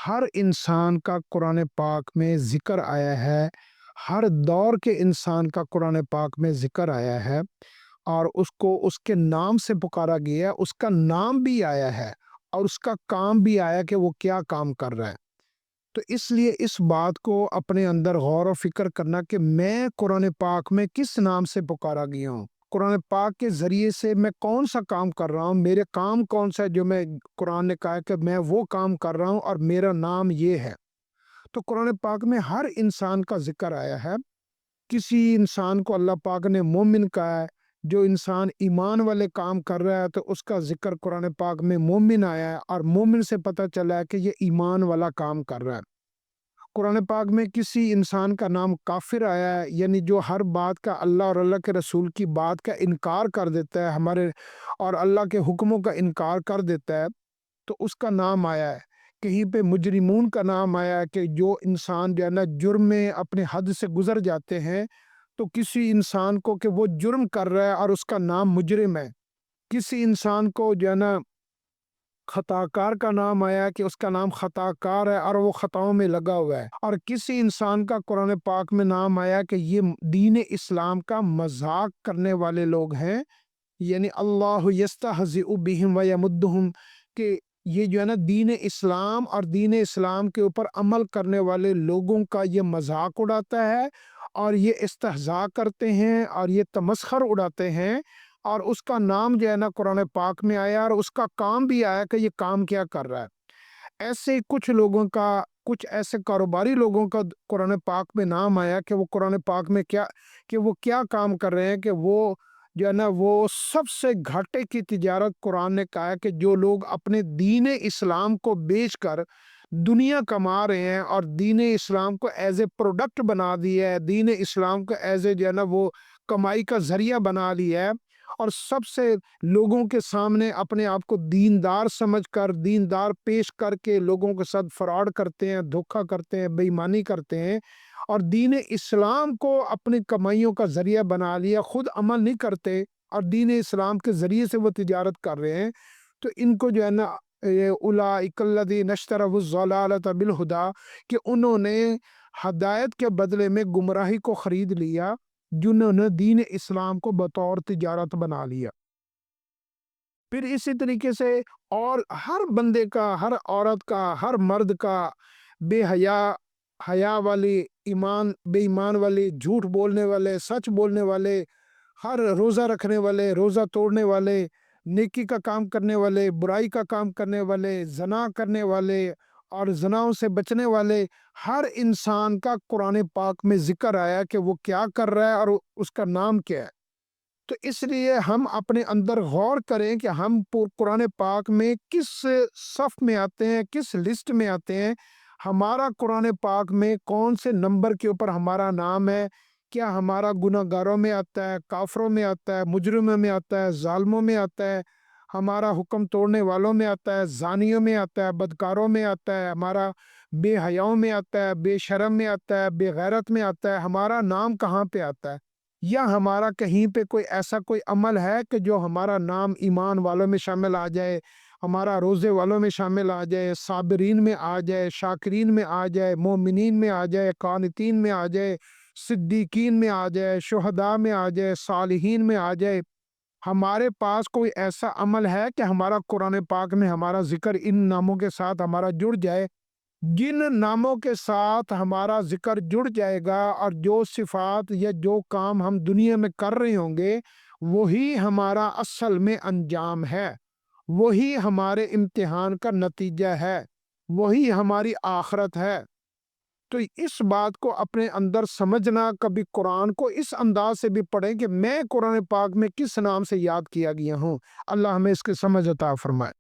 ہر انسان کا قرآن پاک میں ذکر آیا ہے، ہر دور کے انسان کا قرآن پاک میں ذکر آیا ہے اور اس کو اس کے نام سے پکارا گیا ہے، اس کا نام بھی آیا ہے اور اس کا کام بھی آیا کہ وہ کیا کام کر رہا ہے۔ تو اس لیے اس بات کو اپنے اندر غور و فکر کرنا کہ میں قرآن پاک میں کس نام سے پکارا گیا ہوں، قرآن پاک کے ذریعے سے میں کون سا کام کر رہا ہوں، میرے کام کون سا ہے جو میں قرآن نے کہا ہے کہ میں وہ کام کر رہا ہوں اور میرا نام یہ ہے۔ تو قرآن پاک میں ہر انسان کا ذکر آیا ہے۔ کسی انسان کو اللہ پاک نے مومن کہا ہے، جو انسان ایمان والے کام کر رہا ہے تو اس کا ذکر قرآن پاک میں مومن آیا ہے، اور مومن سے پتہ چلا ہے کہ یہ ایمان والا کام کر رہا ہے۔ قرآن پاک میں کسی انسان کا نام کافر آیا ہے، یعنی جو ہر بات کا اللہ اور اللہ کے رسول کی بات کا انکار کر دیتا ہے، ہمارے اور اللہ کے حکموں کا انکار کر دیتا ہے، تو اس کا نام آیا ہے۔ کہیں پہ مجرمون کا نام آیا ہے کہ جو انسان جو ہے نا جرم میں اپنے حد سے گزر جاتے ہیں، تو کسی انسان کو کہ وہ جرم کر رہا ہے اور اس کا نام مجرم ہے۔ کسی انسان کو جو ہے نا خطاکار کا نام آیا کہ اس کا نام خطاکار ہے اور وہ خطاؤں میں لگا ہوا ہے۔ اور کسی انسان کا قرآن پاک میں نام آیا کہ یہ دین اسلام کا مذاق کرنے والے لوگ ہیں، یعنی اللہ یستہزئ بہم ویمدہم، کہ یہ جو ہے نا دین اسلام اور دین اسلام کے اوپر عمل کرنے والے لوگوں کا یہ مذاق اڑاتا ہے اور یہ استہزاء کرتے ہیں اور یہ تمسخر اڑاتے ہیں، اور اس کا نام جو ہے نا قرآن پاک میں آیا اور اس کا کام بھی آیا کہ یہ کام کیا کر رہا ہے۔ ایسے کچھ لوگوں کا، کچھ ایسے کاروباری لوگوں کا قرآن پاک میں نام آیا کہ وہ قرآن پاک میں کیا کام کر رہے ہیں، کہ وہ جو ہے نا وہ سب سے گھاٹے کی تجارت قرآن نے کہا ہے کہ جو لوگ اپنے دین اسلام کو بیچ کر دنیا کما رہے ہیں اور دین اسلام کو ایز اے پروڈکٹ بنا دیا ہے، دین اسلام کو ایز اے جو ہے نا وہ کمائی کا ذریعہ بنا لیا ہے، اور سب سے لوگوں کے سامنے اپنے آپ کو دیندار سمجھ کر، دیندار پیش کر کے لوگوں کے ساتھ فراڈ کرتے ہیں، دھوکہ کرتے ہیں، بے ایمانی کرتے ہیں، اور دین اسلام کو اپنی کمائیوں کا ذریعہ بنا لیا، خود عمل نہیں کرتے اور دین اسلام کے ذریعے سے وہ تجارت کر رہے ہیں۔ تو ان کو جو ہے نا اولئک الذین اشتروا الضلالۃ بالہدیٰ، کہ انہوں نے ہدایت کے بدلے میں گمراہی کو خرید لیا، جنہوں نے دین اسلام کو بطور تجارت بنا لیا۔ پھر اسی طریقے سے اور ہر بندے کا، ہر عورت کا، ہر مرد کا، بے حیا والے، بے ایمان والے، جھوٹ بولنے والے، سچ بولنے والے، ہر روزہ رکھنے والے، روزہ توڑنے والے، نیکی کا کام کرنے والے، برائی کا کام کرنے والے، زنا کرنے والے اور زناؤں سے بچنے والے، ہر انسان کا قرآن پاک میں ذکر آیا کہ وہ کیا کر رہا ہے اور اس کا نام کیا ہے۔ تو اس لیے ہم اپنے اندر غور کریں کہ ہم قرآن پاک میں کس صف میں آتے ہیں، کس لسٹ میں آتے ہیں، ہمارا قرآن پاک میں کون سے نمبر کے اوپر ہمارا نام ہے، کیا ہمارا گناہ گاروں میں آتا ہے، کافروں میں آتا ہے، مجرموں میں آتا ہے، ظالموں میں آتا ہے، ہمارا حکم توڑنے والوں میں آتا ہے، زانیوں میں آتا ہے، بدکاروں میں آتا ہے، ہمارا بے حیاؤں میں آتا ہے، بے شرم میں آتا ہے، بے غیرت میں آتا ہے، ہمارا نام کہاں پہ آتا ہے؟ یا ہمارا کہیں پہ کوئی ایسا کوئی عمل ہے کہ جو ہمارا نام ایمان والوں میں شامل آ جائے، ہمارا روزے والوں میں شامل آ جائے، صابرین میں آ جائے، شاکرین میں آ جائے، مومنین میں آ جائے، قانتین میں آ جائے، صدیقین میں آ جائے، شہداء میں آ جائے، صالحین میں آ جائے؟ ہمارے پاس کوئی ایسا عمل ہے کہ ہمارا قرآن پاک میں ہمارا ذکر ان ناموں کے ساتھ ہمارا جڑ جائے؟ جن ناموں کے ساتھ ہمارا ذکر جڑ جائے گا اور جو صفات یا جو کام ہم دنیا میں کر رہے ہوں گے، وہی ہمارا اصل میں انجام ہے، وہی ہمارے امتحان کا نتیجہ ہے، وہی ہماری آخرت ہے۔ تو اس بات کو اپنے اندر سمجھنا، کبھی قرآن کو اس انداز سے بھی پڑھیں کہ میں قرآن پاک میں کس نام سے یاد کیا گیا ہوں۔ اللہ ہمیں اس کی سمجھ عطا فرمائے۔